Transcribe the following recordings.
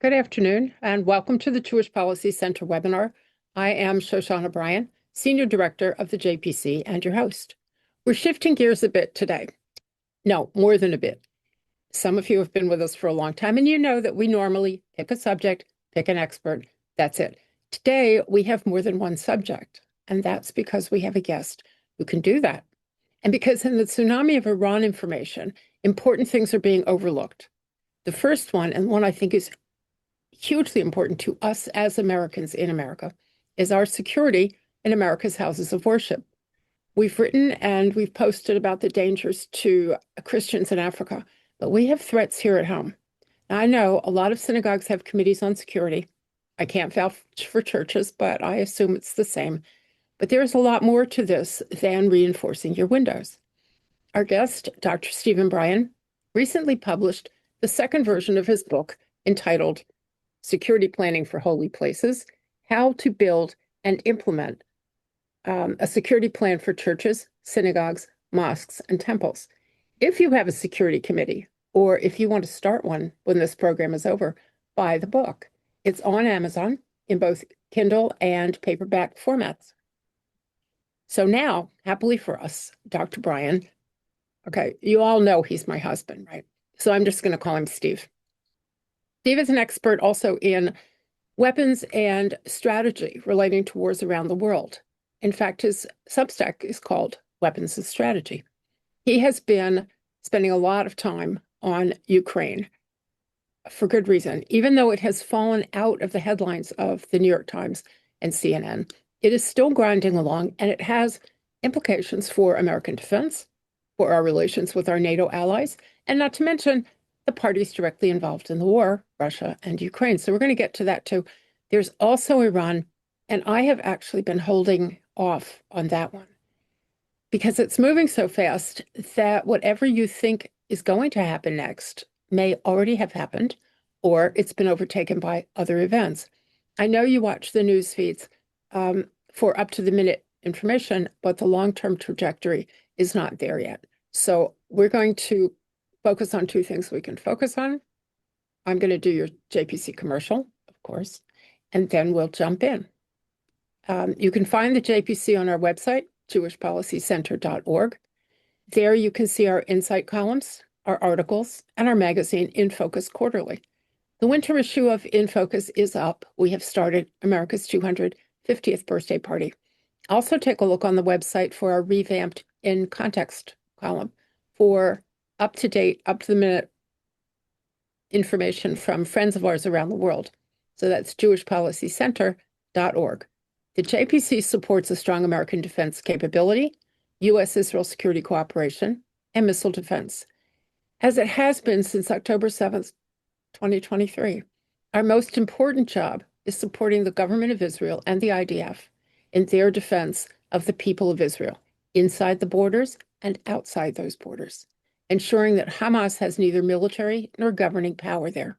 Good afternoon, and welcome to the Jewish Policy Center webinar. I am Shoshana Bryen, Senior Director of the JPC, and your host. We're shifting gears a bit today. No, more than a bit. Some of you have been with us for a long time, and you know that we normally pick a subject, pick an expert. That's it. Today, we have more than one subject, and that's because we have a guest who can do that. And because in the tsunami of Iran information, important things are being overlooked. The first one, and one I think is hugely important to us as Americans in America, is our security in America's houses of worship. We've written and we've posted about the dangers to Christians in Africa, but we have threats here at home. Now, I know a lot of synagogues have committees on security. I can't vouch for churches, but I assume it's the same. But there's a lot more to this than reinforcing your windows. Our guest, Dr. Stephen Bryen, recently published the second version of his book entitled Security Planning for Holy Places: How to Build and Implement a Security Plan for Churches, Synagogues, Mosques, and Temples. If you have a security committee, or if you want to start one when this program is over, buy the book. It's on Amazon in both Kindle and paperback formats. So now, happily for us, Dr. Bryen, okay, you all know he's my husband, right? So I'm just going to call him Steve. Steve is an expert also in weapons and strategy relating to wars around the world. In fact, his Substack is called Weapons and Strategy. He has been spending a lot of time on Ukraine for good reason. Even though it has fallen out of the headlines of the New York Times and CNN, it is still grinding along, and it has implications for American defense, for our relations with our NATO allies, and not to mention the parties directly involved in the war, Russia and Ukraine. So we're going to get to that too. There's also Iran, and I have actually been holding off on that one because it's moving so fast that whatever you think is going to happen next may already have happened, or it's been overtaken by other events. I know you watch the news feeds for up-to-the-minute information, but the long-term trajectory is not there yet. So we're going to focus on two things we can focus on. I'm going to do your JPC commercial, of course, and then we'll jump in. You can find the JPC on our website, jewishpolicycenter.org. There you can see our insight columns, our articles, and our magazine, In Focus Quarterly. The winter issue of In Focus is up. We have started America's 250th birthday party. Also take a look on the website for our revamped In Context column for up-to-date, up-to-the-minute information from friends of ours around the world. So that's jewishpolicycenter.org. The JPC supports a strong American defense capability, U.S.-Israel security cooperation, and missile defense, as it has been since October 7th, 2023. Our most important job is supporting the government of Israel and the IDF in their defense of the people of Israel, inside the borders and outside those borders, ensuring that Hamas has neither military nor governing power there,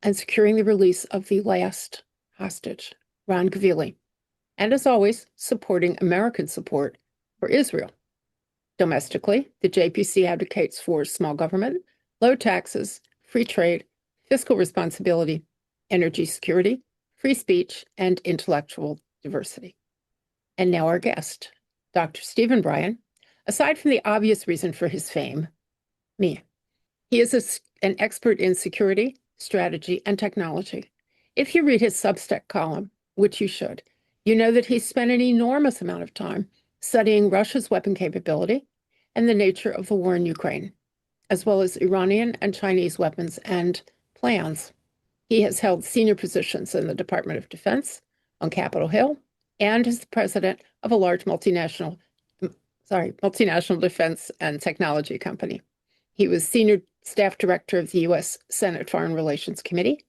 and securing the release of the last hostage, Ron Gvili, and as always, supporting American support for Israel. Domestically, the JPC advocates for small government, low taxes, free trade, fiscal responsibility, energy security, free speech, and intellectual diversity. And now our guest, Dr. Stephen Bryen. Aside from the obvious reason for his fame, me, he is an expert in security, strategy, and technology. If you read his Substack column, which you should, you know that he's spent an enormous amount of time studying Russia's weapon capability and the nature of the war in Ukraine, as well as Iranian and Chinese weapons and plans. He has held senior positions in the Department of Defense, on Capitol Hill, and is the president of a large multinational defense and technology company. He was senior staff director of the U.S. Senate Foreign Relations Committee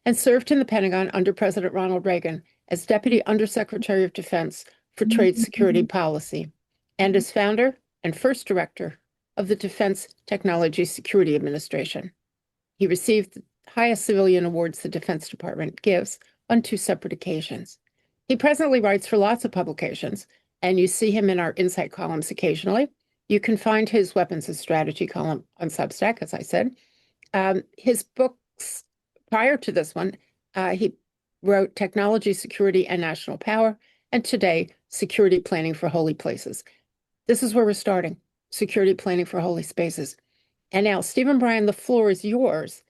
and served in the Pentagon under President Ronald Reagan as Deputy Undersecretary of Defense for Trade Security Policy, and as founder and first director of the Defense Technology Security Administration. He received the highest civilian awards the Defense Department gives on 2 separate occasions. He presently writes for lots of publications, and you see him in our Insight columns occasionally. You can find his Weapons and Strategy column on Substack, as I said. His books Prior to this one, he wrote Technology, Security, and National Power, and today, Security Planning for Holy Places. This is where we're starting, security planning for holy spaces. And now, Stephen Bryen, the floor is yours.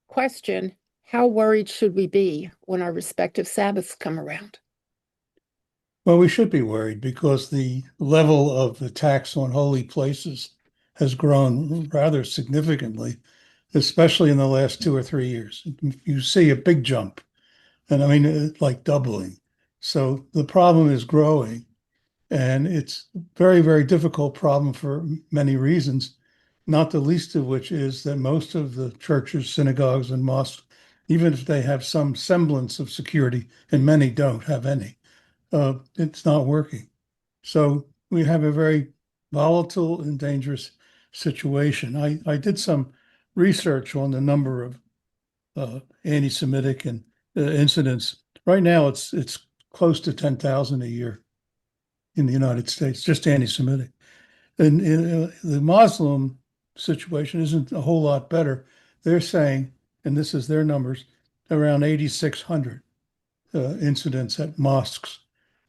Question, how worried should we be when our respective Sabbaths come around? Well, we should be worried because the level of attacks on holy places has grown rather significantly, especially in the last 2 or 3 years. You see a big jump, and I mean, like doubling. So the problem is growing, and it's a very, very difficult problem for many reasons, not the least of which is that most of the churches, synagogues, and mosques, even if they have some semblance of security, and many don't have any, it's not working. So we have a very volatile and dangerous situation. I did some research on the number of anti-Semitic and incidents. Right now, it's close to 10,000 a year in the United States, just anti-Semitic. And the Muslim situation isn't a whole lot better. They're saying, and this is their numbers, around 8,600 incidents at mosques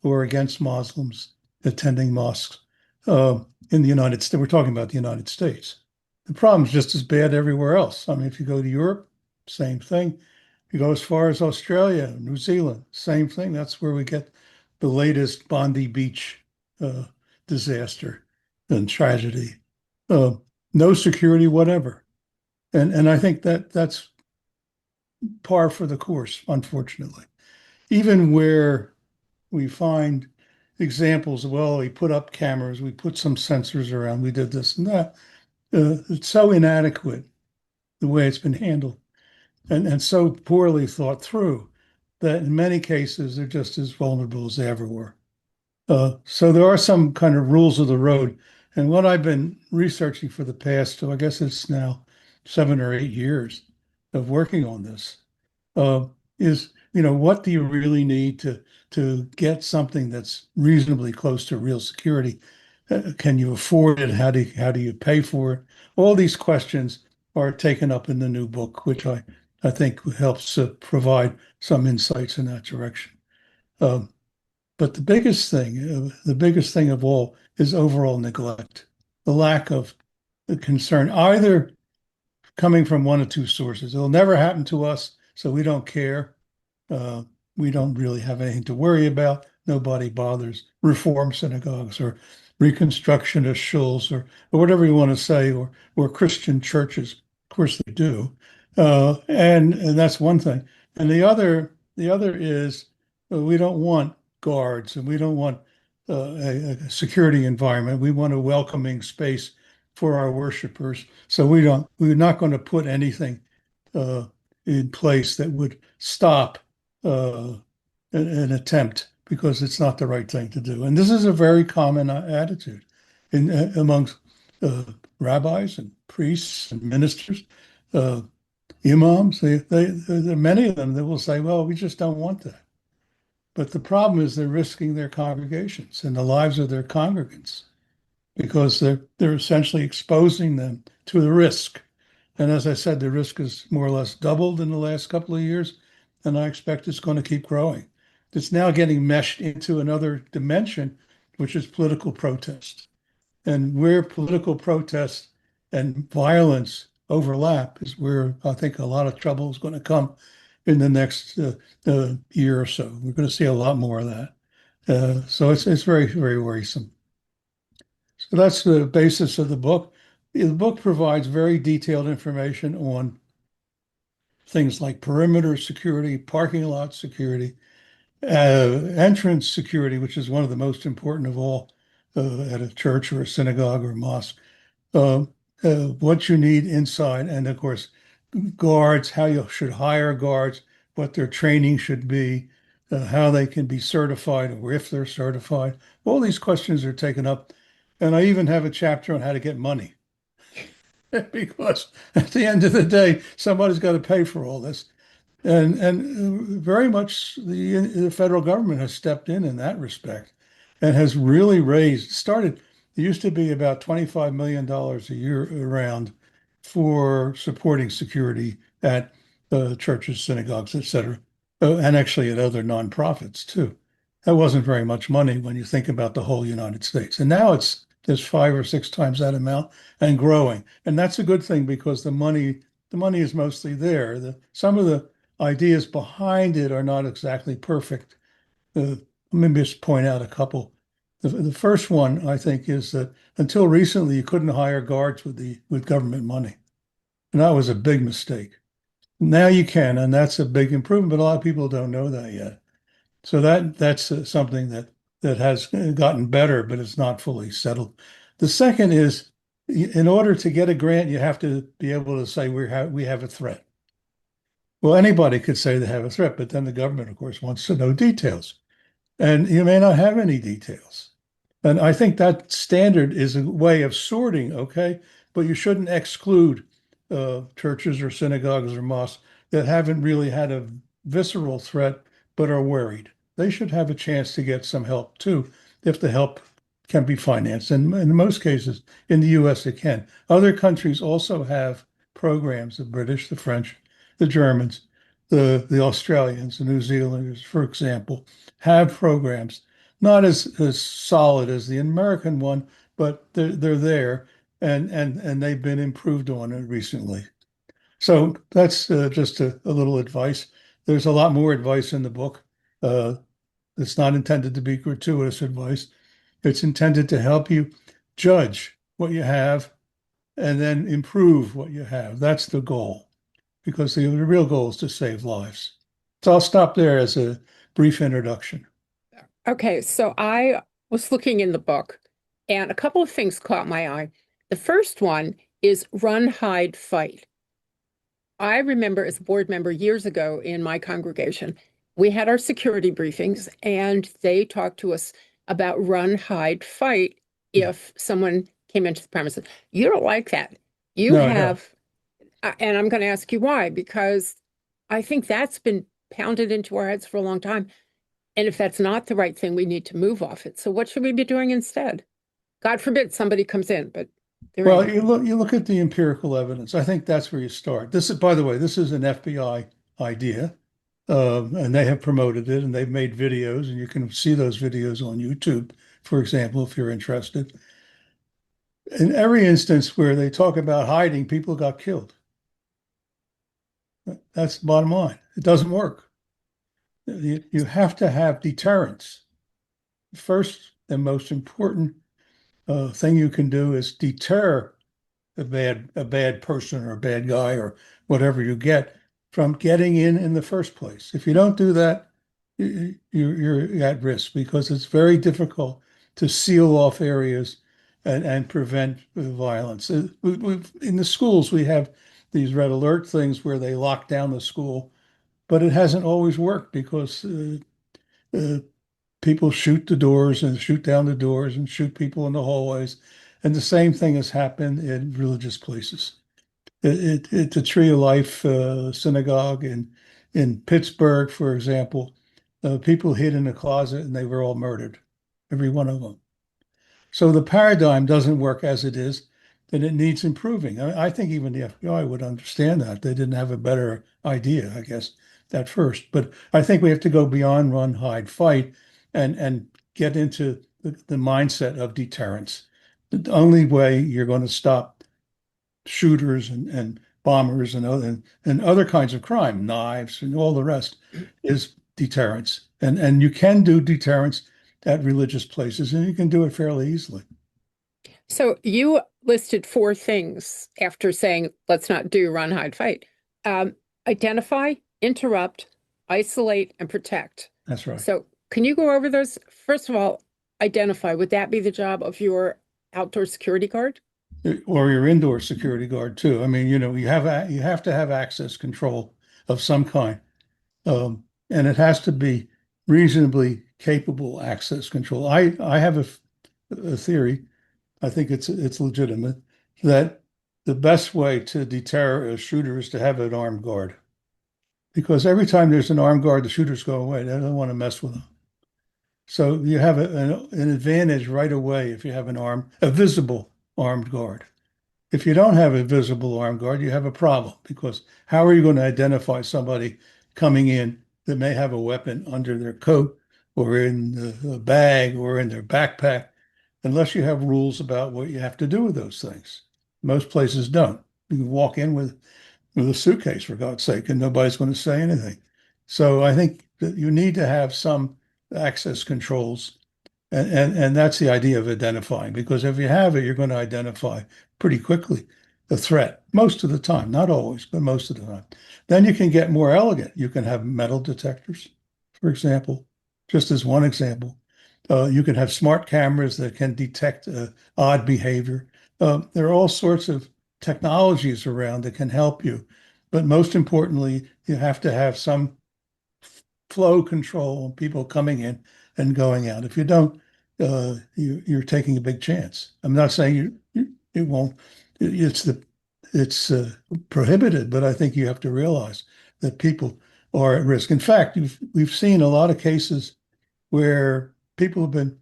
or against Muslims attending mosques in the United States. We're talking about the United States. The problem's just as bad everywhere else. I mean, if you go to Europe, same thing. If you go as far as Australia, New Zealand, same thing. That's where we get the latest Bondi Beach uh, disaster and tragedy. Uh, no security, whatever. And I think that's par for the course, unfortunately. Even where we find examples of, well, we put up cameras, we put some sensors around, we did this and that. It's so inadequate the way it's been handled and so poorly thought through that in many cases they're just as vulnerable as they ever were. So there are some kind of rules of the road. And what I've been researching for the past, I guess it's now 7 or 8 years of working on this, uh, is, what do you really need to get something that's reasonably close to real security? Can you afford it? How do you pay for it? All these questions are taken up in the new book, which I think helps provide some insights in that direction. Um, but the biggest thing of all is overall neglect, the lack of concern, either coming from one of two sources. It'll never happen to us, so we don't care. Uh, we don't really have anything to worry about. Nobody bothers. Reform synagogues or reconstructionist shuls or whatever you want to say, or Christian churches. Of course, they do, and that's one thing. And the other is we don't want guards and we don't want a security environment. We want a welcoming space for our worshipers. So we're not going to put anything uh, in place that would stop an attempt because it's not the right thing to do. And this is a very common attitude amongst uh, rabbis and priests and ministers, uh, imams. There are many of them that will say, "Well, we just don't want that." But the problem is they're risking their congregations and the lives of their congregants because they're essentially exposing them to the risk. And as I said, the risk is more or less doubled in the last couple of years, and I expect it's going to keep growing. It's now getting meshed into another dimension, which is political protest. And where political protest and violence overlap is where I think a lot of trouble is going to come in the next year or so. We're going to see a lot more of that. So it's very, very worrisome. So that's the basis of the book. The book provides very detailed information on things like perimeter security, parking lot security, entrance security, which is one of the most important of all at a church or a synagogue or a mosque, uh, what you need inside, and of course, guards, how you should hire guards, what their training should be, how they can be certified or if they're certified. All these questions are taken up. And I even have a chapter on how to get money because at the end of the day, somebody's got to pay for all this. And very much the federal government has stepped in that respect and has really started. It used to be about $25 million a year around for supporting security at churches, synagogues, etc., and actually at other nonprofits too. That wasn't very much money when you think about the whole United States. And now it's just 5 or 6 times that amount and growing. And that's a good thing because the money is mostly there. Some of the ideas behind it are not exactly perfect. Let me just point out a couple. The first one, I think, is that until recently you couldn't hire guards with government money. And that was a big mistake. Now you can, and that's a big improvement, but a lot of people don't know that yet. So that's something that has gotten better, but it's not fully settled. The second is, in order to get a grant, you have to be able to say we have a threat. Well, anybody could say they have a threat, but then the government, of course, wants to know details, and you may not have any details. And I think that standard is a way of sorting, okay, but you shouldn't exclude churches or synagogues or mosques that haven't really had a visceral threat but are worried. They should have a chance to get some help too, if the help can be financed. And in most cases, in the US, it can. Other countries also have programs, the British, the French, the Germans, the Australians, the New Zealanders, for example, have programs not as solid as the American one, but they're there and they've been improved on it recently. So that's just a little advice. There's a lot more advice in the book. Uh, it's not intended to be gratuitous advice. It's intended to help you judge what you have and then improve what you have. That's the goal, because the real goal is to save lives. So I'll stop there as a brief introduction. Okay, so I was looking in the book and a couple of things caught my eye. The first one is run, hide, fight. I remember as a board member years ago in my congregation, we had our security briefings and they talked to us about run, hide, fight if someone came into the premises. You don't like that. You No, I know. have, and I'm going to ask you why, because I think that's been pounded into our heads for a long time. And if that's not the right thing, we need to move off it. So what should we be doing instead? God forbid somebody comes in, but they're Well, in. you look at the empirical evidence. I think that's where you start. This is, by the way, this is an FBI idea, and they have promoted it, and they've made videos, and you can see those videos on YouTube, for example, if you're interested. In every instance where they talk about hiding, people got killed. That's the bottom line. It doesn't work. You have to have deterrence. First and most important thing you can do is deter a bad person or a bad guy or whatever you get from getting in the first place. If you don't do that, you're at risk because it's very difficult to seal off areas and prevent violence. In the schools, we have these red alert things where they lock down the school, but it hasn't always worked because uh, people shoot the doors and shoot down the doors and shoot people in the hallways. And the same thing has happened in religious places. It's a Tree of Life synagogue in Pittsburgh, for example. People hid in a closet and they were all murdered, every one of them. So the paradigm doesn't work as it is, and it needs improving. I think even the FBI would understand that. They didn't have a better idea, I guess, at first. But I think we have to go beyond run, hide, fight, and get into the mindset of deterrence. The only way you're going to stop shooters and bombers and other kinds of crime, knives and all the rest, is deterrence. And you can do deterrence at religious places, and you can do it fairly easily. So you listed four things after saying, let's not do run, hide, fight. Identify, interrupt, isolate, and protect. That's right. So can you go over those? First of all, identify. Would that be the job of your outdoor security guard? Or your indoor security guard too. I mean, you have to have access control of some kind, and it has to be reasonably capable access control. I have a theory. I think it's legitimate that the best way to deter a shooter is to have an armed guard, because every time there's an armed guard, the shooters go away. They don't want to mess with them. So you have an advantage right away if you have a visible armed guard. If you don't have a visible armed guard, you have a problem because how are you going to identify somebody coming in that may have a weapon under their coat or in the bag or in their backpack unless you have rules about what you have to do with those things? Most places don't. You can walk in with a suitcase, for God's sake, and nobody's going to say anything. So I think that you need to have some access controls and that's the idea of identifying, because if you have it, you're going to identify pretty quickly the threat, most of the time, not always, but most of the time. Then you can get more elegant. You can have metal detectors, for example, just as one example. You can have smart cameras that can detect odd behavior. There are all sorts of technologies around that can help you. But most importantly, you have to have some flow control, people coming in and going out. If you don't, you're taking a big chance. I'm not saying it won't. It's prohibited, but I think you have to realize that people are at risk. In fact, we've seen a lot of cases where people have been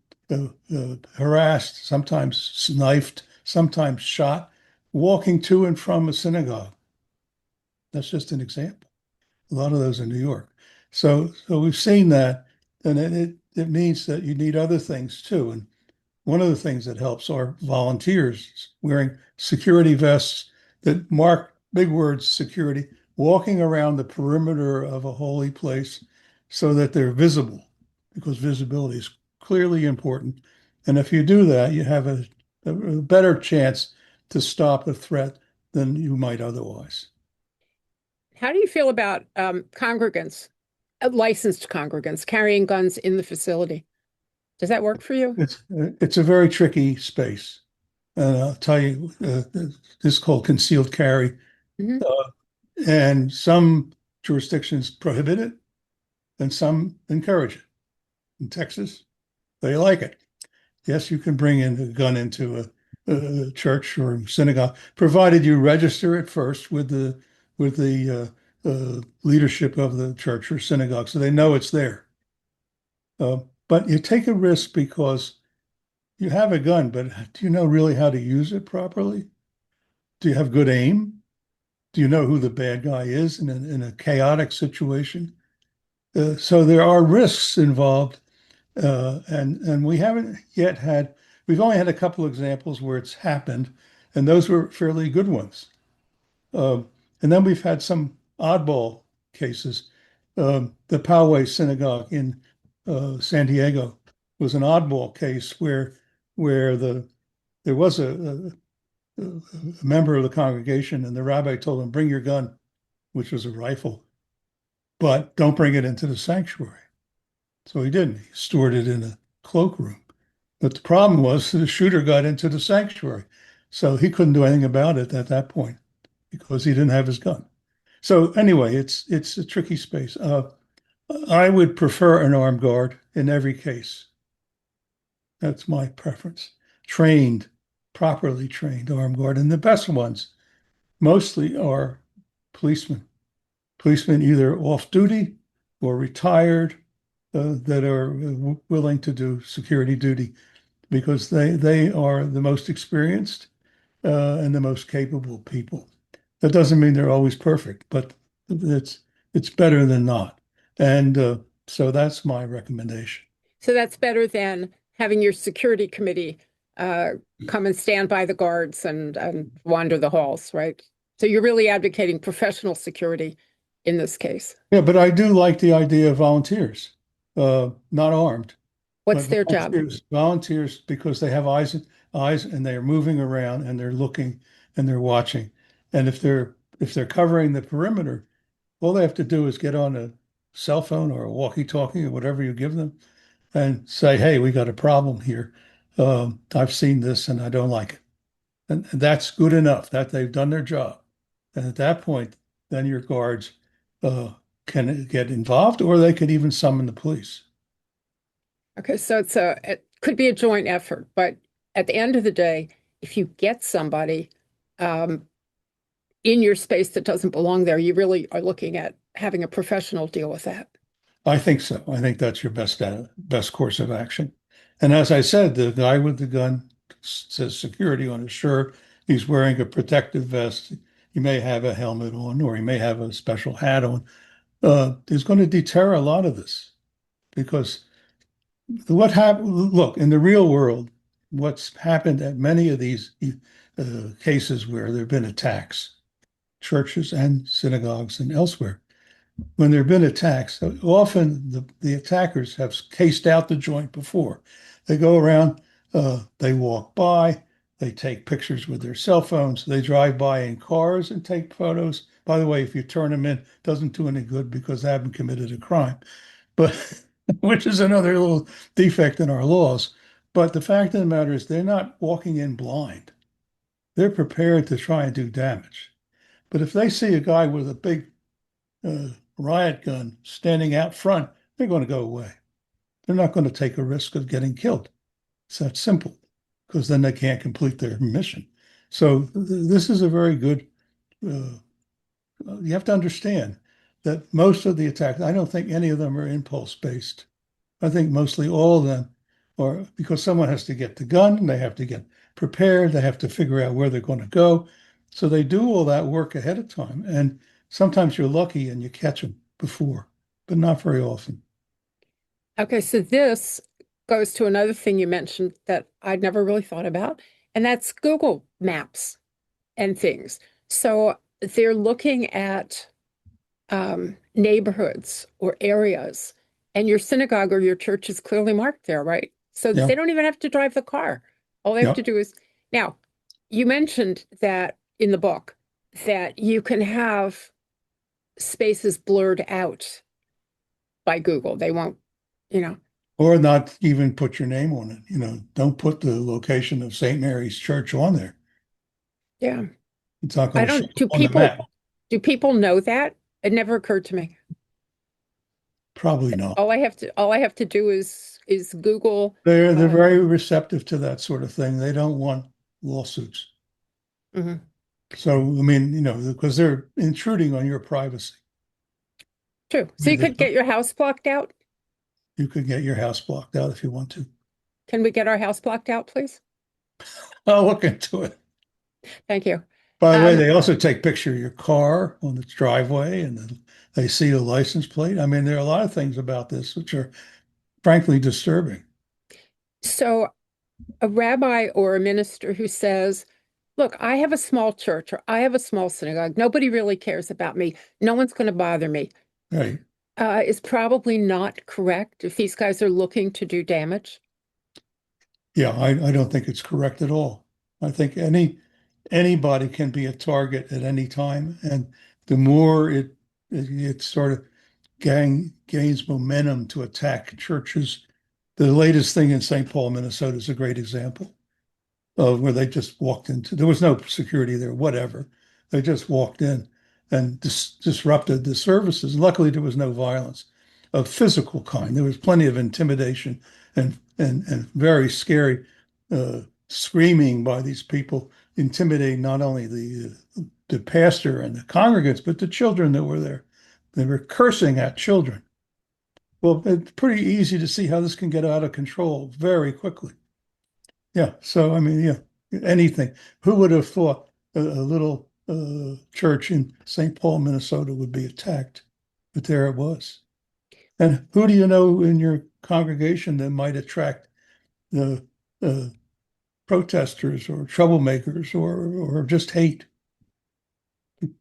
harassed, sometimes knifed, sometimes shot, walking to and from a synagogue. That's just an example. A lot of those in New York. So we've seen that, and it means that you need other things too. And one of the things that helps are volunteers wearing security vests that mark big words security, walking around the perimeter of a holy place so that they're visible, because visibility is clearly important. And if you do that, you have a better chance to stop a threat than you might otherwise. How do you feel about congregants, licensed congregants carrying guns in the facility? Does that work for you? It's a very tricky space. And I'll tell you, this is called concealed carry. Hmm. Uh, and some jurisdictions prohibit it and some encourage it. In Texas, they like it. Yes, you can bring in a gun into a church or synagogue, provided you register it first with the leadership of the church or synagogue, so they know it's there. But you take a risk because you have a gun, but do you know really how to use it properly? Do you have good aim? Do you know who the bad guy is in a chaotic situation? So there are risks involved, and we haven't yet had. We've only had a couple examples where it's happened, and those were fairly good ones. Um, and then we've had some oddball cases. The Poway Synagogue in San Diego was an oddball case where there was a member of the congregation, and the rabbi told him, "Bring your gun," which was a rifle, but don't bring it into the sanctuary. So he didn't. He stored it in a cloakroom. But the problem was the shooter got into the sanctuary, so he couldn't do anything about it at that point because he didn't have his gun. So anyway, it's a tricky space. I would prefer an armed guard in every case. That's my preference. Trained, properly trained armed guard, and the best ones mostly are policemen. Policemen either off duty or retired that are willing to do security duty because they are the most experienced and the most capable people. That doesn't mean they're always perfect, but it's it's better than not. And so that's my recommendation. So that's better than having your security committee uh, come and stand by the guards and wander the halls, right? So you're really advocating professional security in this case. Yeah, but I do like the idea of volunteers, not armed, What's but their job? volunteers because they have eyes and they are moving around and they're looking and they're watching. And if they're covering the perimeter, all they have to do is get on a cell phone or a walkie-talkie or whatever you give them and say, "Hey, we got a problem here. I've seen this and I don't like it." And that's good enough that they've done their job. And at that point, then your guards uh, can get involved, or they could even summon the police. Okay, so it could be a joint effort, but at the end of the day, if you get somebody um, in your space that doesn't belong there, you really are looking at having a professional deal with that. I think so. I think that's your best course of action. And as I said, the guy with the gun says security on his shirt, he's wearing a protective vest. He may have a helmet on, or he may have a special hat on. Is going to deter a lot of this because what happened, look, in the real world, what's happened at many of these cases where there have been attacks, churches and synagogues and elsewhere, when there have been attacks, often the attackers have cased out the joint before. They go around, they walk by, they take pictures with their cell phones, they drive by in cars and take photos. By the way, if you turn them in, it doesn't do any good because they haven't committed a crime, but which is another little defect in our laws. But the fact of the matter is, they're not walking in blind. They're prepared to try and do damage. But if they see a guy with a big uh, riot gun standing out front, they're going to go away. They're not going to take a risk of getting killed. It's that simple, because then they can't complete their mission. So this is a very good. Uh, you have to understand that most of the attacks, I don't think any of them are impulse based. I think mostly all of them are because someone has to get the gun, they have to get prepared, they have to figure out where they're going to go. So they do all that work ahead of time. And sometimes you're lucky and you catch them before, but not very often. Okay, so this goes to another thing you mentioned that I'd never really thought about, and that's Google Maps and things. So they're looking at neighborhoods or areas, and your synagogue or your church is clearly marked there, right? So Yeah, they don't even have to drive the car. All they have yeah. to do is now, you mentioned that in the book that you can have spaces blurred out by Google. They won't, you know, Or not even put your name on it. Don't put the location of St. Mary's Church on there. yeah. It's not going I to show don't, up on the map. do people know that? It never occurred to me. Probably not. All I have to do is Google. They're Uh, very receptive to that sort of thing. They don't want lawsuits. mhm. So, I mean, because they're intruding on your privacy. True. I So mean, you could get your house blocked out. you could get your house blocked out if you want to. Can we get our house blocked out, please? I'll look into it. Thank you. By the way, Um, they also take picture of your car on the driveway and then they see the license plate. I mean, there are a lot of things about this which are frankly disturbing. so a rabbi or a minister who says, "Look, I have a small church or I have a small synagogue. Nobody really cares about me. No one's going to bother me," Right. is probably not correct if these guys are looking to do damage. Yeah, I don't think it's correct at all. I think anybody can be a target at any time, and the more it sort of gains momentum to attack churches. The latest thing in St. Paul, Minnesota is a great example of where they just walked into, there was no security there, whatever. They just walked in and disrupted the services. Luckily, there was no violence of physical kind. There was plenty of intimidation and very scary screaming by these people, intimidating not only the pastor and the congregants, but the children that were there. They were cursing at children. Well, it's pretty easy to see how this can get out of control very quickly. Yeah. So, I mean, yeah, anything. Who would have thought a little church in St. Paul, Minnesota would be attacked? But there it was. And who do you know in your congregation that might attract the protesters or troublemakers or just hate?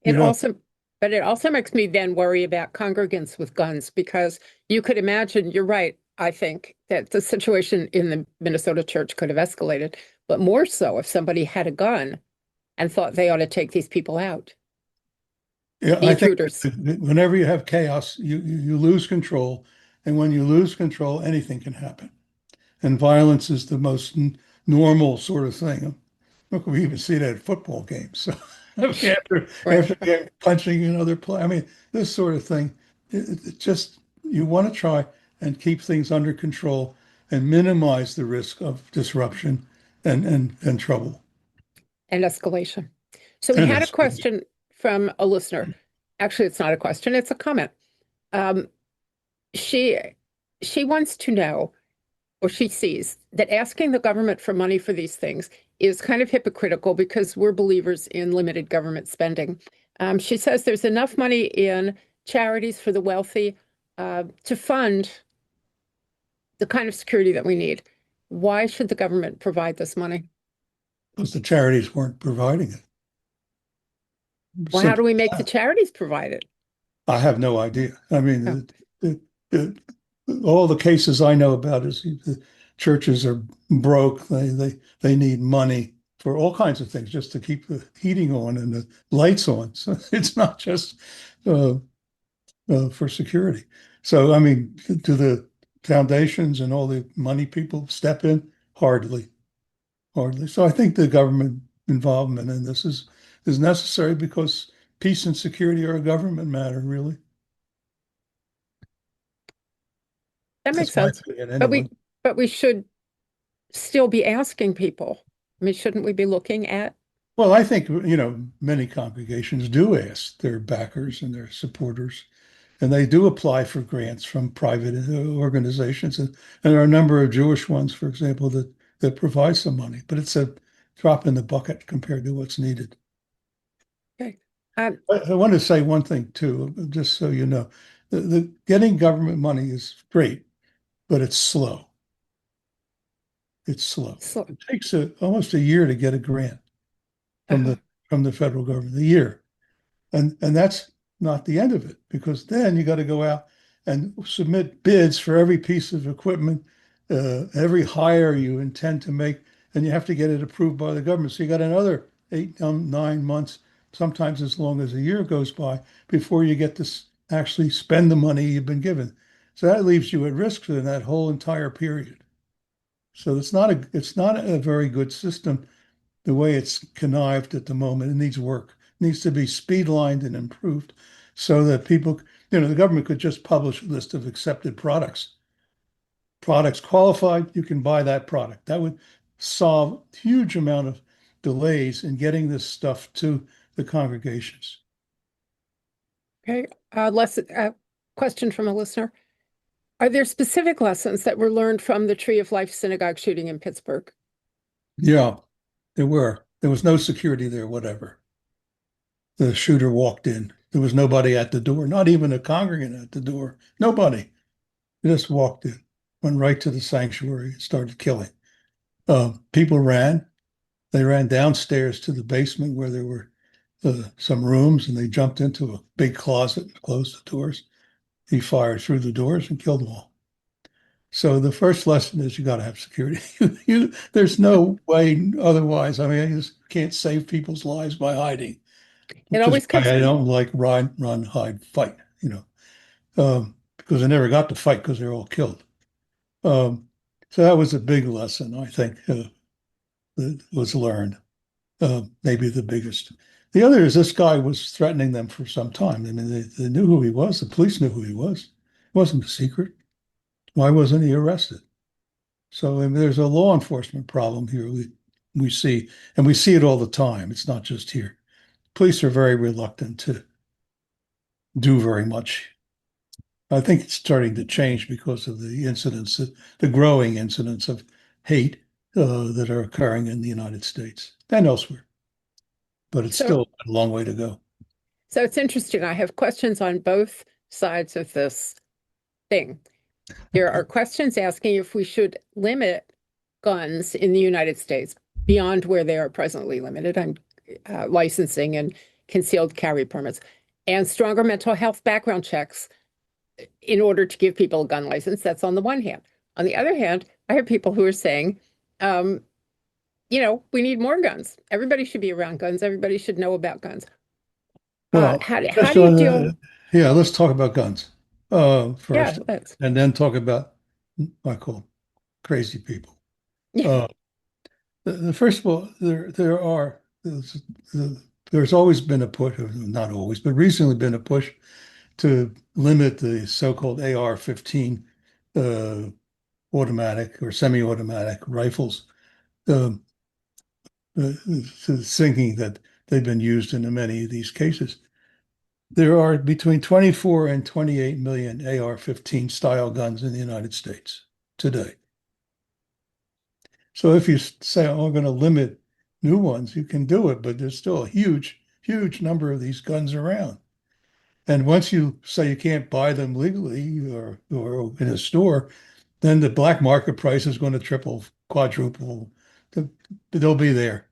You It know, also, but it also makes me then worry about congregants with guns because you could imagine, you're right, I think that the situation in the Minnesota church could have escalated, but more so if somebody had a gun and thought they ought to take these people out, yeah, the I think intruders. that whenever you have chaos, you lose control. And when you lose control, anything can happen. And violence is the most normal sort of thing. Look, we even see that at football games. So Right. after punching another play, I mean, this sort of thing, it just you want to try and keep things under control and minimize the risk of disruption and trouble. And escalation. So we And had a escalation. question from a listener. Actually, it's not a question, it's a comment. Um, she she wants to know, or she sees that asking the government for money for these things is kind of hypocritical because we're believers in limited government spending. She says there's enough money in charities for the wealthy to fund the kind of security that we need. Why should the government provide this money? because the charities weren't providing it. Well, how do Simple we as make the that. charities provide it? I have no idea. I Oh, mean, all the cases I know about is the churches are broke. They need money for all kinds of things just to keep the heating on and the lights on. So it's not just uh, for security. So I mean, do the foundations and all the money people step in? Hardly, hardly. So I think the government involvement in this is necessary because peace and security are a government matter, really. that makes That's my sense. opinion But anyway. we should still be asking people. I mean, shouldn't we be looking at? Well, I think, many congregations do ask their backers and their supporters, and they do apply for grants from private organizations. And there are a number of Jewish ones, for example, that provide some money, but it's a drop in the bucket compared to what's needed. Okay. Um, I want to say one thing too, just so you know, the getting government money is great, but it's slow. It's slow. so, It takes almost a year to get a grant from uh, the federal government, a year. And that's not the end of it, because then you got to go out and submit bids for every piece of equipment, every hire you intend to make, and you have to get it approved by the government. So you got another 8, 9 months, sometimes as long as a year goes by before you get to actually spend the money you've been given. So that leaves you at risk for that whole entire period. So it's not a very good system the way it's connived at the moment. It needs work. It needs to be speedlined and improved so that people, the government could just publish a list of accepted products. Products qualified, you can buy that product. That would solve a huge amount of delays in getting this stuff to the congregations. okay. Question from a listener. Are there specific lessons that were learned from the Tree of Life synagogue shooting in Pittsburgh? Yeah, there were. There was no security there, whatever. The shooter walked in. There was nobody at the door, not even a congregant at the door. Nobody. He just walked in, went right to the sanctuary, and started killing. People ran. They ran downstairs to the basement where there were some rooms, and they jumped into a big closet and closed the doors. He fired through the doors and killed them all. So the first lesson is you got to have security. There's no way otherwise. I mean, you just can't save people's lives by hiding, It which is always why comes, I don't like run, hide, fight. Because they never got to fight because they're all killed. Um, so that was a big lesson, I think, that was learned. Maybe the biggest. The other is this guy was threatening them for some time. I mean, they knew who he was. The police knew who he was. It wasn't a secret. Why wasn't he arrested? So I mean, there's a law enforcement problem here we see, and we see it all the time. It's not just here. Police are very reluctant to do very much. I think it's starting to change because of the incidents, the growing incidents of hate that are occurring in the United States and elsewhere. But it's so still a long way to go. so it's interesting. I have questions on both sides of this thing. There are questions asking if we should limit guns in the United States beyond where they are presently limited on licensing and concealed carry permits, and stronger mental health background checks in order to give people a gun license. That's on the one hand. On the other hand, I have people who are saying, um, we need more guns. Everybody should be around guns. Everybody should know about guns. Well, How just do you deal? yeah, let's talk about guns Yeah, first, let's. and then talk about I call crazy people. Uh, the first of all, there's always been a push, not always, but recently been a push to limit the so-called AR-15 uh, automatic or semi-automatic rifles, um, thinking that they've been used in many of these cases. There are between 24 and 28 million AR-15 style guns in the United States today. So if you say, oh, we're going to limit new ones, you can do it, but there's still a huge number of these guns around. And once you say you can't buy them legally or in a store, then the black market price is going to triple, quadruple. They'll be there.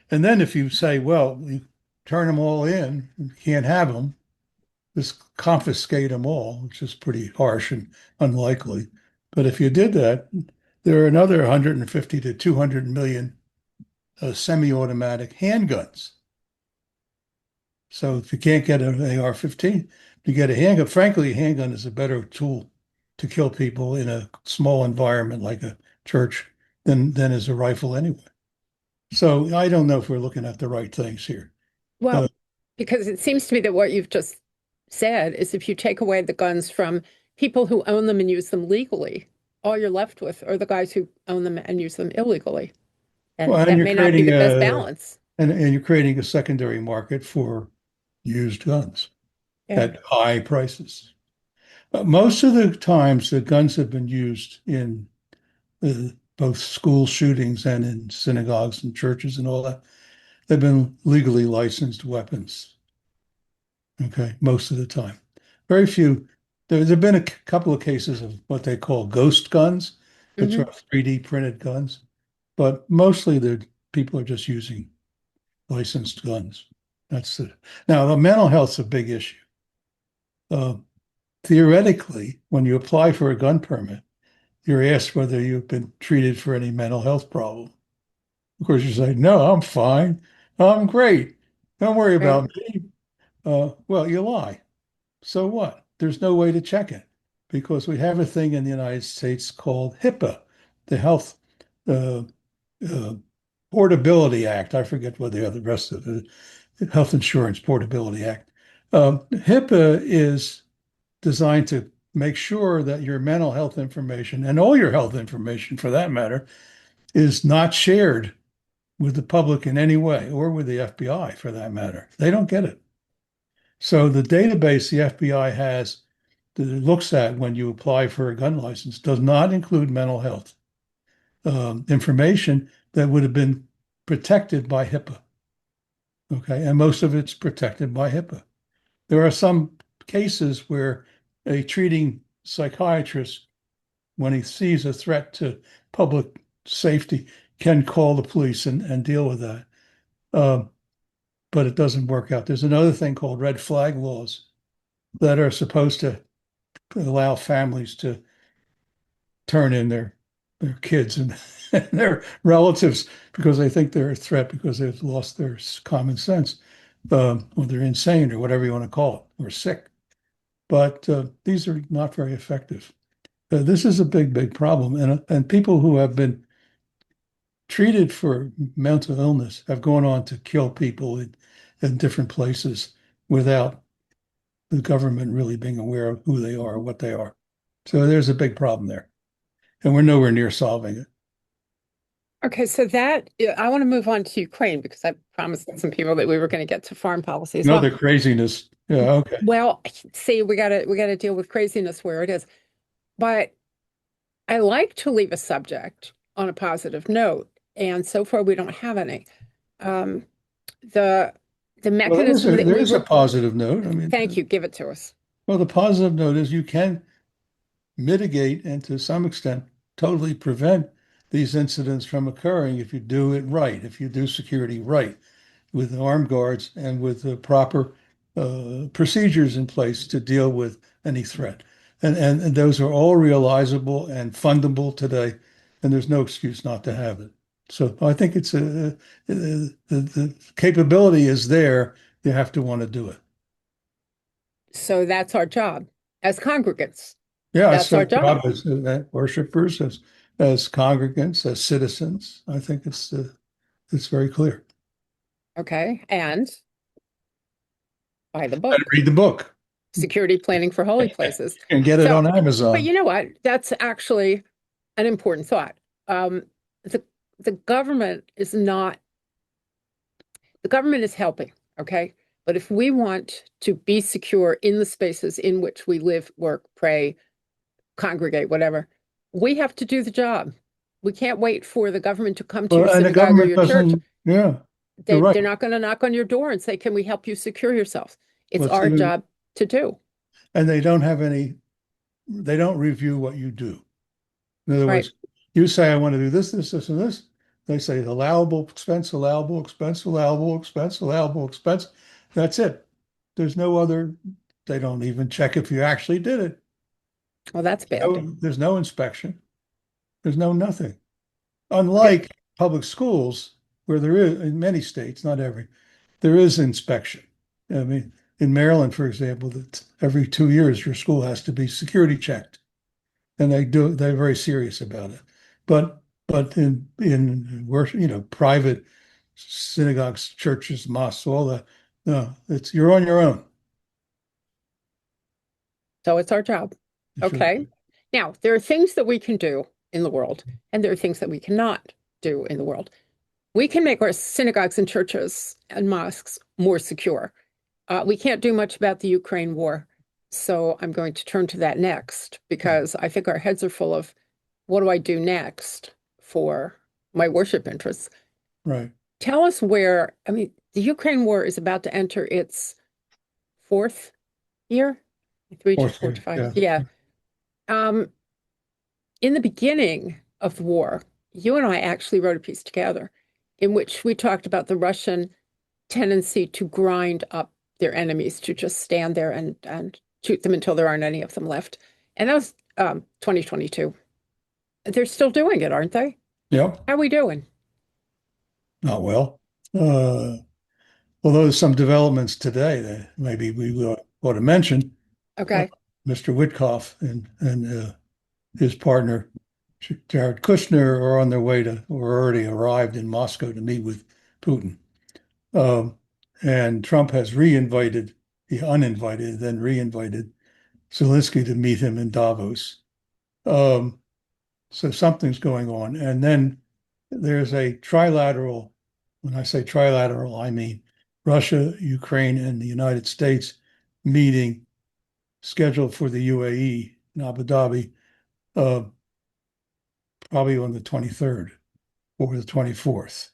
And then if you say, well, you turn them all in, you can't have them, just confiscate them all, which is pretty harsh and unlikely. But if you did that, there are another 150 to 200 million semi-automatic handguns. So if you can't get an AR-15, you get a handgun. Frankly, a handgun is a better tool to kill people in a small environment like a church than is a rifle anyway. So I don't know if we're looking at the right things here. Well, because it seems to me that what you've just said is if you take away the guns from people who own them and use them legally, all you're left with are the guys who own them and use them illegally. And Well, and that you're may not be creating the best a balance. and you're creating a secondary market for used guns Yeah. at high prices. Most of the times, the guns have been used in both school shootings and in synagogues and churches and all that. They've been legally licensed weapons. Okay, most of the time. Very few. There've been a couple of cases of what they call ghost guns, which Hmm. are 3D printed guns, but mostly the people are just using licensed guns. That's the now the mental health's a big issue. Uh, Theoretically, when you apply for a gun permit, you're asked whether you've been treated for any mental health problem. Of course, you say, no, I'm fine. I'm great. Don't worry Right. about me. Well, you lie. So what? There's no way to check it because we have a thing in the United States called HIPAA, the Health uh, uh, Portability Act. I forget what the rest of the Health Insurance Portability Act. HIPAA is designed to make sure that your mental health information and all your health information for that matter is not shared with the public in any way or with the FBI for that matter. They don't get it. So the database the FBI has that it looks at when you apply for a gun license does not include mental health information that would have been protected by HIPAA. Okay. And most of it's protected by HIPAA. There are some cases where a treating psychiatrist, when he sees a threat to public safety, can call the police and deal with that. Um, but it doesn't work out. There's another thing called red flag laws that are supposed to allow families to turn in their kids and, and their relatives because they think they're a threat because they've lost their common sense, or they're insane or whatever you want to call it, or sick. But these are not very effective. This is a big problem, and people who have been treated for mental illness have gone on to kill people in different places without the government really being aware of who they are, what they are. So there's a big problem there, and we're nowhere near solving it. Okay, so I want to move on to Ukraine because I promised some people that we were going to get to foreign policy as well. Another craziness. Yeah, okay. Well, see, we gotta deal with craziness where it is. But I like to leave a subject on a positive note, and so far we don't have any. Um, the the Well, mechanism that there we is a were, positive note. I mean, thank you, give it to us. well, the positive note is you can mitigate and to some extent totally prevent these incidents from occurring if you do it right, if you do security right with armed guards and with the proper procedures in place to deal with any threat. And those are all realizable and fundable today, and there's no excuse not to have it. So I think the capability is there. You have to want to do it. So that's our job as congregants. Yeah, it's That's our our job job. as worshipers, as congregants, as citizens. I think it's very clear. Okay, and buy the And book, read the book Security Planning for Holy Places. and get it So, on but Amazon. you know what? That's actually an important thought. Um, the the government is not the government is helping, okay? But if we want to be secure in the spaces in which we live, work, pray, congregate, whatever, we have to do the job. We can't wait for the government to come to your Well, and the synagogue or government your church. Yeah, you're They're right. not going to knock on your door and say, "Can we help you secure yourself?" It's Let's our even, job to do. and they don't review what you do. In other Right. words, you say, I want to do this, this, this, and this. They say allowable expense, allowable expense, allowable expense, allowable expense. That's it. There's no other, they don't even check if you actually did it. Well, that's bad. So there's no inspection. There's no nothing. Okay. Unlike public schools, where there is, in many states, not every, there is inspection. I mean, in Maryland, for example, that every 2 years your school has to be security checked, and they're very serious about it. But in worship, private synagogues, churches, mosques, all that, no, it's you're on your own. So it's our job. It's your, Okay. Now, there are things that we can do in the world, and there are things that we cannot do in the world. We can make our synagogues and churches and mosques more secure. We can't do much about the Ukraine war. So I'm going to turn to that next because I think our heads are full of what do I do next for my worship interests? right. Tell us where, I mean, the Ukraine war is about to enter its fourth year, three to Fourth four to year, five. yeah. Yeah. Um, in the beginning of the war, you and I actually wrote a piece together in which we talked about the Russian tendency to grind up their enemies, to just stand there and shoot them until there aren't any of them left. And that was 2022. They're still doing it, aren't they? Yep, How are we doing? not well. Uh, Although there's some developments today that maybe we ought to mention. uh, Okay. Mr. Witkoff and his partner, Jared Kushner, are on their way to, or already arrived in Moscow to meet with Putin. Um, and Trump has re-invited, he uninvited, then re-invited Zelensky to meet him in Davos. Um, so something's going on. And then there's a trilateral, when I say trilateral, I mean Russia, Ukraine, and the United States meeting scheduled for the UAE in Abu Dhabi, uh, probably on the 23rd or the 24th,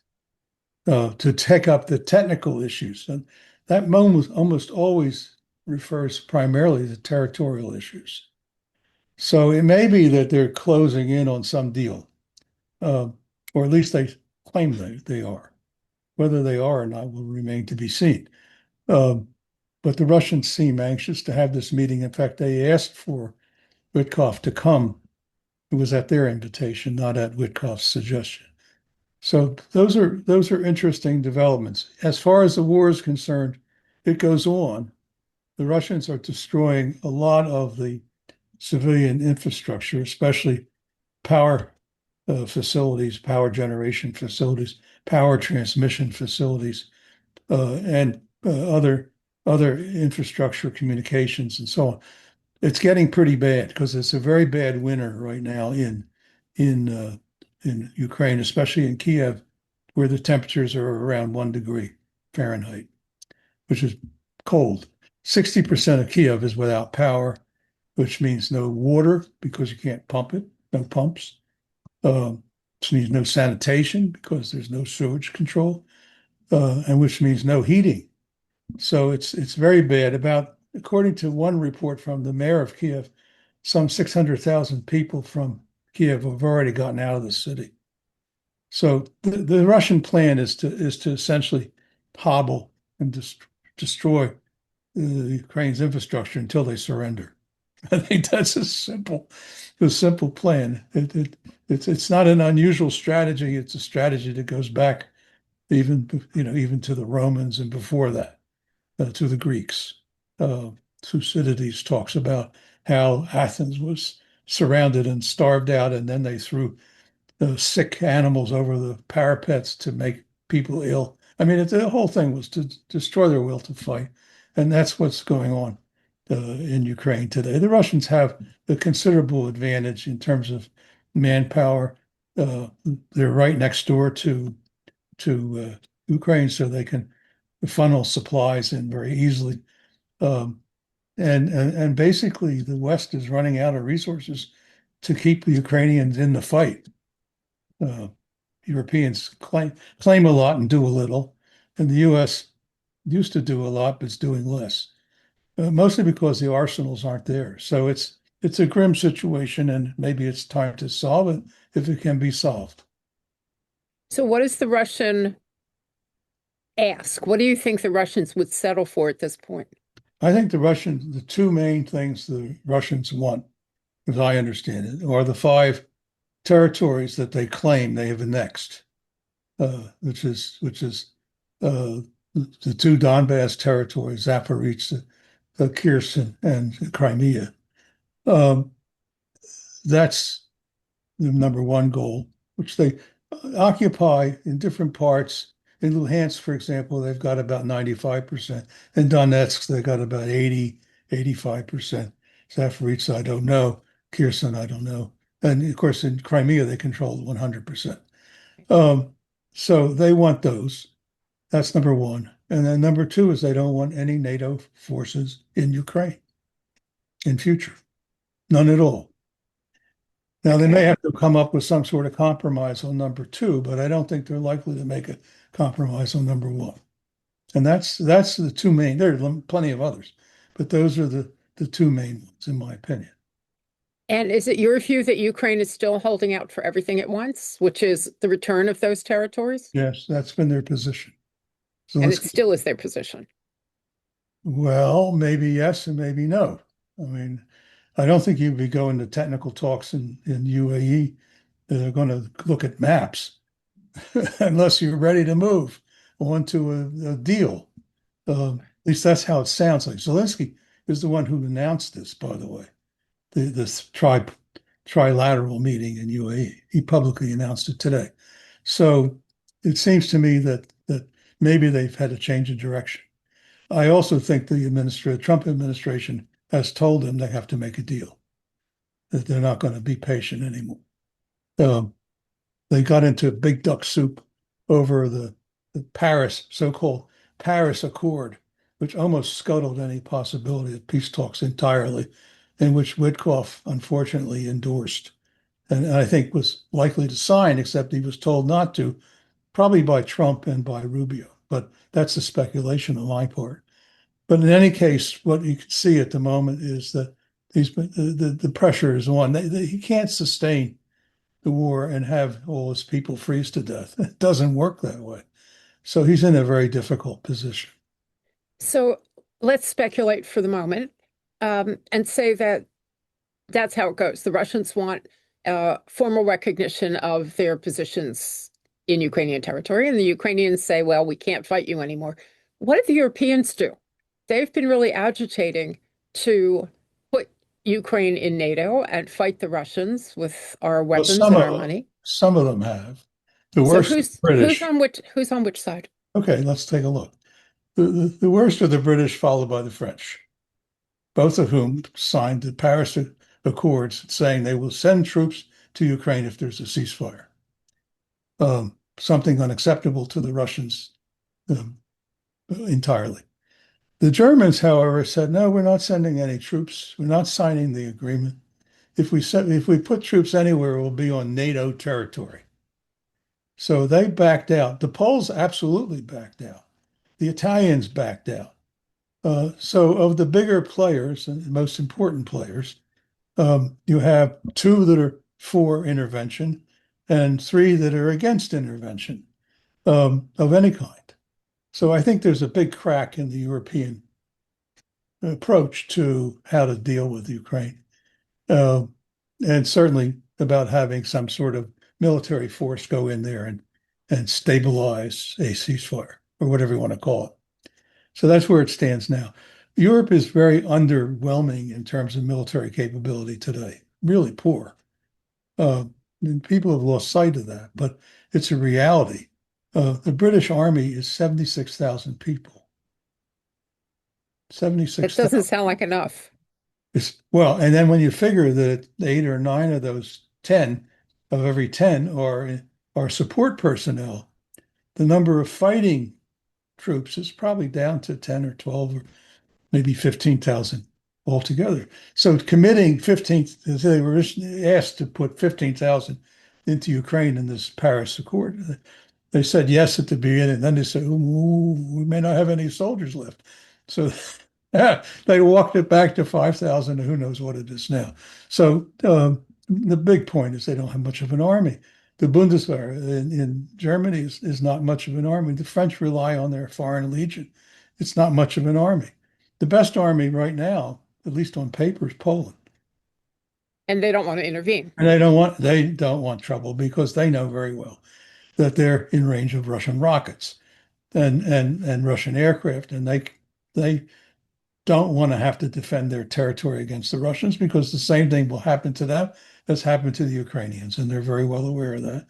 to take up the technical issues. And that moment almost always refers primarily to territorial issues. So it may be that they're closing in on some deal, uh, or at least they claim they are. Whether they are or not will remain to be seen. Um, but the Russians seem anxious to have this meeting. In fact, they asked for Witkoff to come. It was at their invitation, not at Witkoff's suggestion. So those are interesting developments. As far as the war is concerned, it goes on. The Russians are destroying a lot of the civilian infrastructure, especially power facilities, power generation facilities, power transmission facilities, and other infrastructure, communications, and so on. It's getting pretty bad because it's a very bad winter right now in in Ukraine, especially in Kiev, where the temperatures are around 1 degree Fahrenheit, which is cold. 60% of Kiev is without power, which means no water because you can't pump it, no pumps. Which means no sanitation because there's no sewage control, and which means no heating. So it's very bad. About according to one report from the mayor of Kiev, some 600,000 people from Kiev have already gotten out of the city. So the Russian plan is to essentially hobble and destroy Ukraine's infrastructure until they surrender. I think that's a simple plan. It's not an unusual strategy. It's a strategy that goes back even to the Romans and before that, to the Greeks. Thucydides talks about how Athens was surrounded and starved out, and then they threw sick animals over the parapets to make people ill. I mean, the whole thing was to destroy their will to fight, and that's what's going on in Ukraine today. The Russians have a considerable advantage in terms of manpower. Uh, they're right next door to Ukraine, so they can funnel supplies in very easily. Um, and basically, the West is running out of resources to keep the Ukrainians in the fight. Uh, Europeans claim a lot and do a little, and the U.S. used to do a lot, but it's doing less, mostly because the arsenals aren't there. So it's a grim situation, and maybe it's time to solve it if it can be solved. So what does the Russian ask? What do you think the Russians would settle for at this point? I think the two main things the Russians want, as I understand it, are the five territories that they claim they have annexed, which is uh, the two Donbass territories, Zaporizhzhia, Kherson, and Crimea. Um, that's the number one goal, which they occupy in different parts. In Luhansk, for example, they've got about 95%. In Donetsk, they've got about 80, 85%. Zaporizhzhia, I don't know. Kherson, I don't know. And of course, in Crimea, they control 100%. Um, so they want those. That's number one. And then number two is they don't want any NATO forces in Ukraine in future. None at all. Now, they may Okay. have to come up with some sort of compromise on number two, but I don't think they're likely to make a compromise on number one. And that's the two main, there are plenty of others, but those are the two main ones, in my opinion. And is it your view that Ukraine is still holding out for everything at once, which is the return of those territories? Yes, that's been their position. So And let's, it still is their position. well, maybe yes and maybe no. I mean, I don't think you'd be going to technical talks in UAE that are going to look at maps unless you're ready to move on to a deal. At least that's how it sounds like. Zelensky is the one who announced this, by the way, this trilateral meeting in UAE. He publicly announced it today. So it seems to me that maybe they've had a change of direction. I also think the Trump administration has told them they have to make a deal, that they're not going to be patient anymore. Um, they got into big duck soup over the Paris, so-called Paris Accord, which almost scuttled any possibility of peace talks entirely, and which Witkoff unfortunately endorsed, and I think was likely to sign, except he was told not to, probably by Trump and by Rubio. But that's a speculation on my part. But in any case, what you can see at the moment is that the pressure is on. He can't sustain the war and have all his people freeze to death. It doesn't work that way. So he's in a very difficult position. So let's speculate for the moment, and say that that's how it goes. The Russians want formal recognition of their positions in Ukrainian territory, and the Ukrainians say, well, we can't fight you anymore. What do the Europeans do? They've been really agitating to put Ukraine in NATO and fight the Russians with our Well, weapons and our money. some of them have. The So worst, the British. who's on which side? Okay, let's take a look. The worst are the British, followed by the French, both of whom signed the Paris Accords saying they will send troops to Ukraine if there's a ceasefire. Something unacceptable to the Russians um, entirely. The Germans, however, said, no, we're not sending any troops. We're not signing the agreement. If we put troops anywhere, it will be on NATO territory. So they backed out. The Poles absolutely backed out. The Italians backed out. So of the bigger players and most important players, you have two that are for intervention and three that are against intervention of any kind. So I think there's a big crack in the European approach to how to deal with Ukraine, uh, and certainly about having some sort of military force go in there and stabilize a ceasefire or whatever you want to call it. So that's where it stands now. Europe is very underwhelming in terms of military capability today, really poor. And people have lost sight of that, but it's a reality. The British Army is 76,000 people. That doesn't 76,000. sound like enough. Well, and then when you figure that eight or nine of those 10 of every 10 are support personnel, the number of fighting troops is probably down to 10 or 12 or maybe 15,000 altogether. So committing 15, they were asked to put 15,000 into Ukraine in this Paris Accord. They said yes at the beginning, and then they said, "Ooh, we may not have any soldiers left." So they walked it back to 5,000, and who knows what it is now. So the big point is they don't have much of an army. The Bundeswehr in Germany is not much of an army. The French rely on their Foreign Legion. It's not much of an army. The best army right now, at least on paper, is Poland. And they don't want to intervene. And they don't want trouble because they know very well that they're in range of Russian rockets and Russian aircraft, and they don't want to have to defend their territory against the Russians because the same thing will happen to them as happened to the Ukrainians, and they're very well aware of that.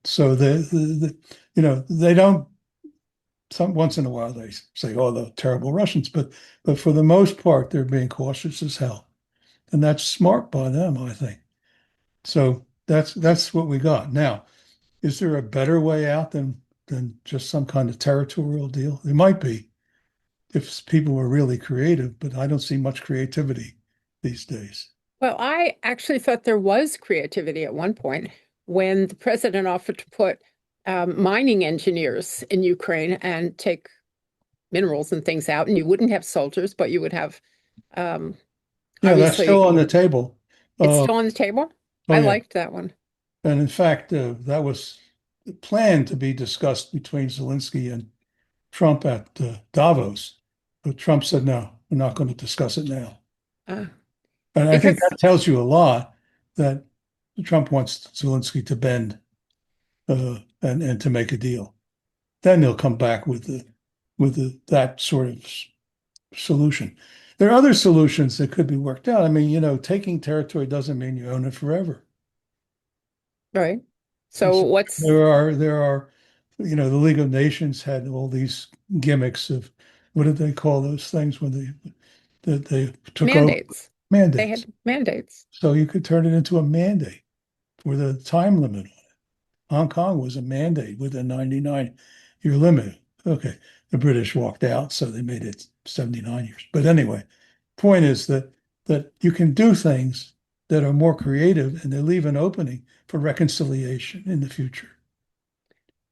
So they don't. Once in a while they say, "Oh, the terrible Russians," but for the most part they're being cautious as hell, and that's smart by them, I think. So that's what we got now. Is there a better way out than just some kind of territorial deal? There might be if people were really creative, but I don't see much creativity these days. Well, I actually thought there was creativity at one point when the president offered to put mining engineers in Ukraine and take minerals and things out, and you wouldn't have soldiers, but you would have um, Yeah, that's obviously still on the table. it's Uh, still on the table. oh I yeah, liked that one. and in fact, that was planned to be discussed between Zelensky and Trump at Davos, but Trump said no, we're not going to discuss it now. Uh, And I think because that tells you a lot that Trump wants Zelensky to bend and to make a deal. Then they'll come back with that sort of solution. There are other solutions that could be worked out. I mean, taking territory doesn't mean you own it forever. right. So It's, what's there are, the League of Nations had all these gimmicks of what did they call those things when they took over mandates? They mandates. had mandates. So you could turn it into a mandate with a time limit. Hong Kong was a mandate with a 99-year limit. Okay, the British walked out, so they made it 79 years. But anyway, point is that you can do things that are more creative and they leave an opening for reconciliation in the future.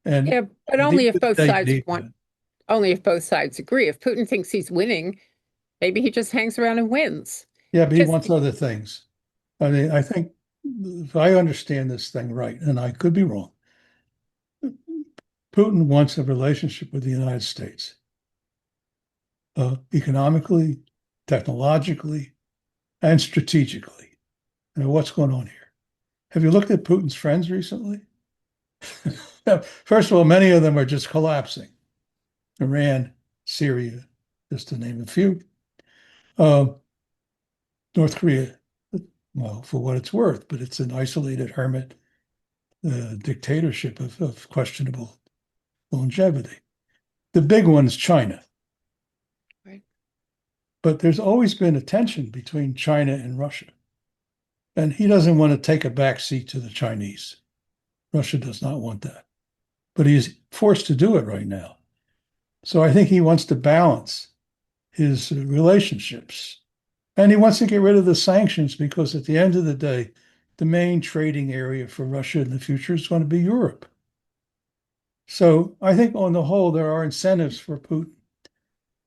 And Yeah, but at the only end if of the both day, you sides need want, that. only if both sides agree. If Putin thinks he's winning, maybe he just hangs around and wins. Yeah, but he Because wants other things. I mean, I think if I understand this thing right, and I could be wrong, Putin wants a relationship with the United States, economically, technologically, and strategically. What's going on here? Have you looked at Putin's friends recently? First of all, many of them are just collapsing. Iran, Syria, just to name a few. Uh, North Korea, well, for what it's worth, but it's an isolated hermit dictatorship of questionable longevity. The big one is China. right. But there's always been a tension between China and Russia. And he doesn't want to take a back seat to the Chinese. Russia does not want that. But he's forced to do it right now. So I think he wants to balance his relationships. And he wants to get rid of the sanctions because at the end of the day, the main trading area for Russia in the future is going to be Europe. So I think on the whole, there are incentives for Putin.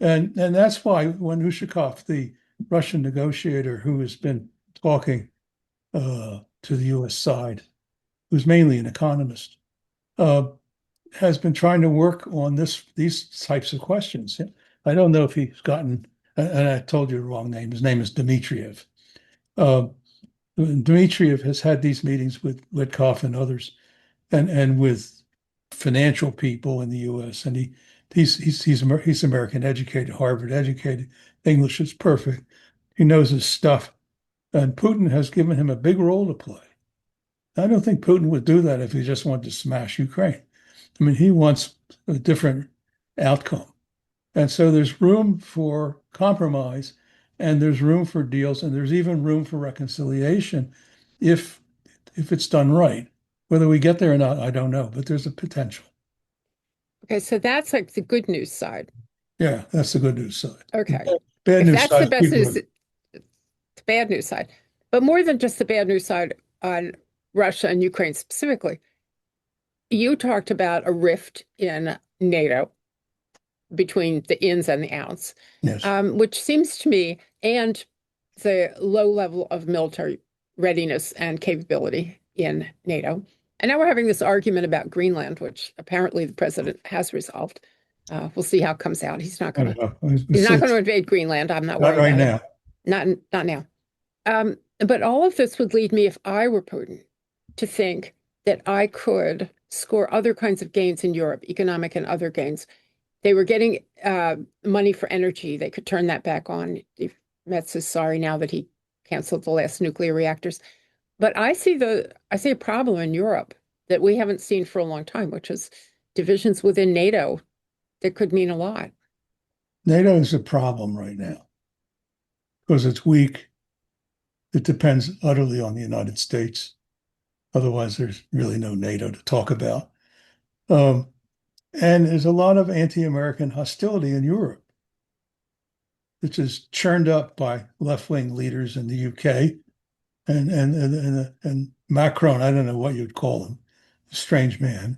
And that's why when Ushakov, the Russian negotiator who has been talking to the US side, who's mainly an economist, uh, has been trying to work on these types of questions. I don't know if he's gotten, and I told you the wrong name. His name is Dmitriev. Uh, Dmitriev has had these meetings with Witkoff and others, and with financial people in the U.S. And he's American educated, Harvard educated. English is perfect. He knows his stuff, and Putin has given him a big role to play. I don't think Putin would do that if he just wanted to smash Ukraine. I mean, he wants a different outcome. And so there's room for compromise and there's room for deals and there's even room for reconciliation if it's done right. Whether we get there or not, I don't know, but there's a potential. Okay, so that's like the good news side. Yeah, that's the good news side. Okay. Bad If news that's the side, best people news, are, it's the bad news side. But more than just the bad news side on Russia and Ukraine specifically. You talked about a rift in NATO between the ins and the outs, Yes. which seems to me, and the low level of military readiness and capability in NATO. And now we're having this argument about Greenland, which apparently the president has resolved. We'll see how it comes out. He's not I going don't to know. he's not going to invade Greenland. I'm not Not worried right about it. now. Not now. But all of this would lead me, if I were Putin, to think that I could score other kinds of gains in Europe, economic and other gains. They were getting money for energy. They could turn that back on. Metz is sorry now that he canceled the last nuclear reactors. But I see a problem in Europe that we haven't seen for a long time, which is divisions within NATO that could mean a lot. NATO is a problem right now because it's weak. It depends utterly on the United States. Otherwise, there's really no NATO to talk about. And there's a lot of anti-American hostility in Europe, which is churned up by left-wing leaders in the UK and Macron. I don't know what you'd call him, strange man,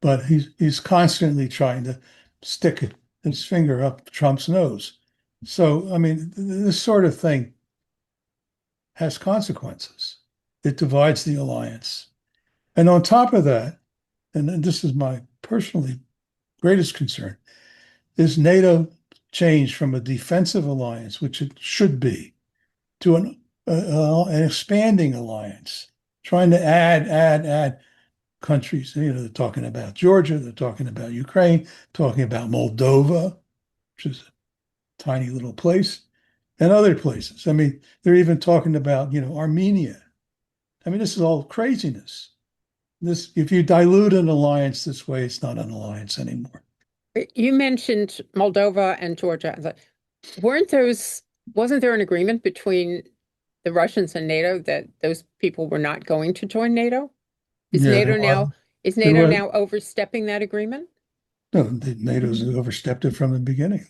but he's constantly trying to stick his finger up Trump's nose. So, I mean, this sort of thing has consequences. It divides the alliance. And on top of that, and this is my personally greatest concern, is NATO changed from a defensive alliance, which it should be, to an expanding alliance, trying to add countries. You know, they're talking about Georgia, they're talking about Ukraine, talking about Moldova, which is a tiny little place, and other places. I mean, they're even talking about, Armenia. I mean, this is all craziness. If you dilute an alliance this way, it's not an alliance anymore. You mentioned Moldova and Georgia. Wasn't there an agreement between the Russians and NATO that those people were not going to join NATO? Is Yeah, NATO now is there NATO was now overstepping that agreement? no, NATO's overstepped it from the beginning.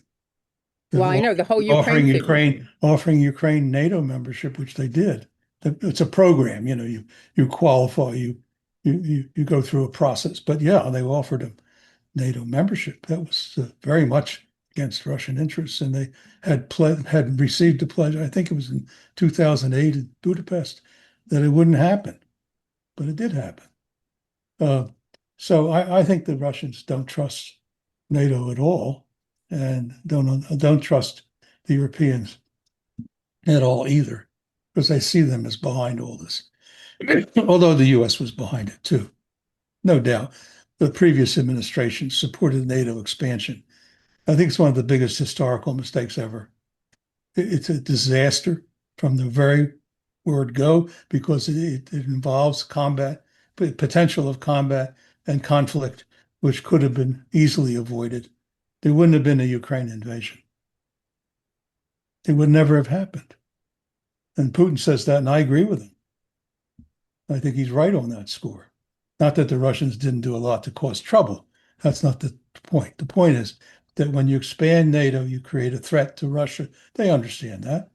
Well, I know the whole Ukraine thing. Offering Ukraine NATO membership, which they did. It's a program, you qualify, you go through a process. But yeah, they offered them NATO membership. That was very much against Russian interests, and they had received a pledge. I think it was in 2008 in Budapest that it wouldn't happen, but it did happen. So I think the Russians don't trust NATO at all, and don't trust the Europeans at all either, because they see them as behind all this. Although the U.S. was behind it too, no doubt. The previous administration supported NATO expansion. I think it's one of the biggest historical mistakes ever. It's a disaster from the very word go because it involves combat, potential of combat and conflict, which could have been easily avoided. There wouldn't have been a Ukraine invasion. It would never have happened. And Putin says that, and I agree with him. I think he's right on that score. Not that the Russians didn't do a lot to cause trouble. That's not the point. The point is that when you expand NATO, you create a threat to Russia. They understand that.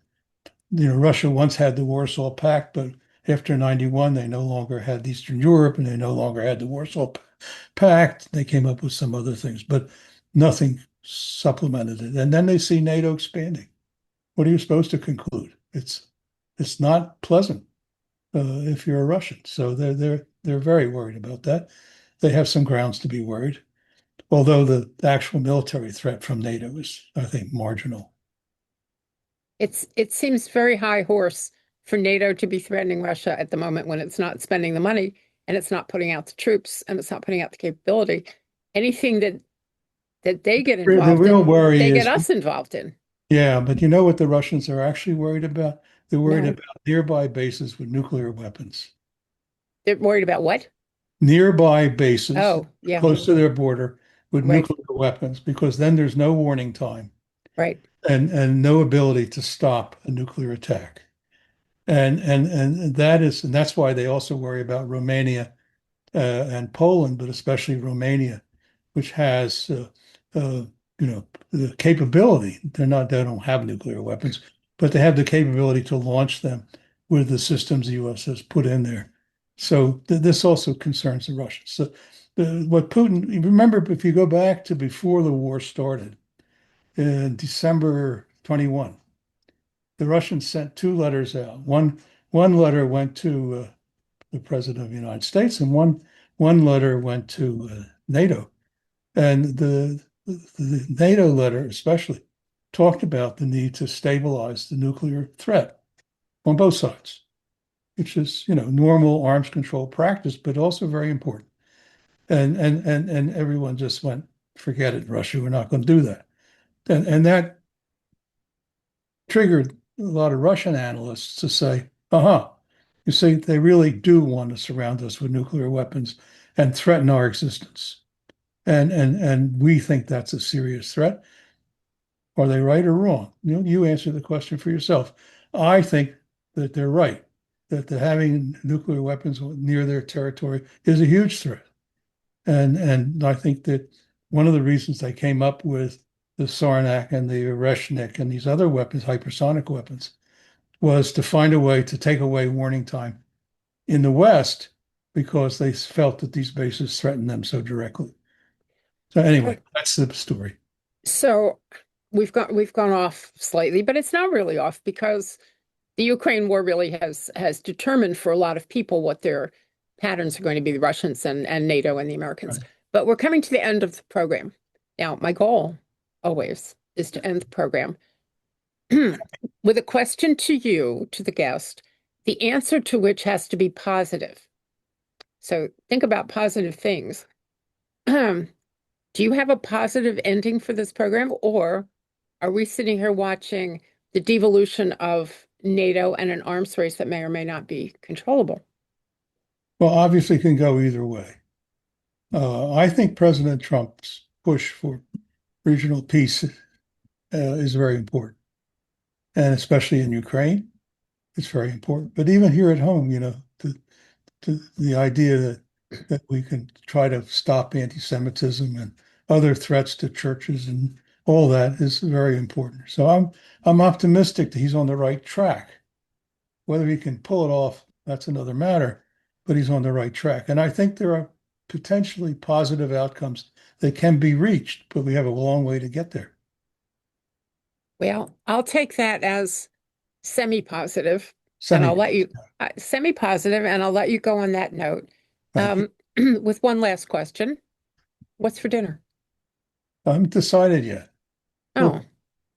Russia once had the Warsaw Pact, but after 91, they no longer had Eastern Europe and they no longer had the Warsaw Pact. They came up with some other things, but nothing supplemented it. And then they see NATO expanding. What are you supposed to conclude? It's not pleasant if you're a Russian. So they're very worried about that. They have some grounds to be worried, although the actual military threat from NATO is, I think, marginal. It seems very high horse for NATO to be threatening Russia at the moment when it's not spending the money and it's not putting out the troops and it's not putting out the capability. Anything that they get The involved real in, worry they is, get us involved in. yeah, but you know what the Russians are actually worried about? They're worried No, about nearby bases with nuclear weapons. they're worried about what? Nearby bases Oh, yeah, close to their border with right, nuclear weapons, because then there's no warning time right. and no ability to stop a nuclear attack. And that's why they also worry about Romania and Poland, but especially Romania, which has uh, the capability. They don't have nuclear weapons, but they have the capability to launch them with the systems the U.S. has put in there. So this also concerns the Russians. So what Putin, you remember, if you go back to before the war started in December 21, the Russians sent two letters out. One letter went to the President of the United States, and one letter went to NATO. And the NATO letter, especially, talked about the need to stabilize the nuclear threat on both sides, which is, normal arms control practice, but also very important. And everyone just went, forget it, Russia, we're not going to do that. And that triggered a lot of Russian analysts to say, you see, they really do want to surround us with nuclear weapons and threaten our existence. And we think that's a serious threat. Are they right or wrong? You answer the question for yourself. I think that they're right, that having nuclear weapons near their territory is a huge threat. And I think that one of the reasons they came up with the Sarnak and the Oreshnik and these other weapons, hypersonic weapons, was to find a way to take away warning time in the West because they felt that these bases threatened them so directly. So anyway, that's the story. So we've gone off slightly, but it's not really off because the Ukraine war really has determined for a lot of people what their patterns are going to be, the Russians and NATO and the Americans. Right. But we're coming to the end of the program. Now, my goal always is to end the program with a question to you, to the guest, the answer to which has to be positive. So think about positive things. Do you have a positive ending for this program, or are we sitting here watching the devolution of NATO and an arms race that may or may not be controllable? Well, obviously, it can go either way. I think President Trump's push for regional peace is very important, and especially in Ukraine, it's very important. But even here at home, the idea that we can try to stop anti-Semitism and other threats to churches and all that is very important. So I'm optimistic that he's on the right track. Whether he can pull it off, that's another matter, but he's on the right track. And I think there are potentially positive outcomes that can be reached, but we have a long way to get there. Well, I'll take that as semi-positive, and Semi, I'll let you semi-positive, and I'll let you go on that note. thank you. With one last question. What's for dinner? I haven't decided yet, Oh,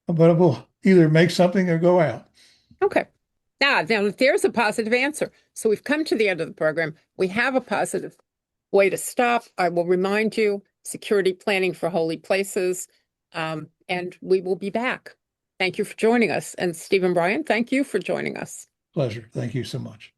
but we'll either make something or go out. okay. Now there's a positive answer. So we've come to the end of the program. We have a positive way to stop. I will remind you, security planning for holy places, and we will be back. Thank you for joining us. And Stephen Bryen, thank you for joining us. Pleasure. Thank you so much.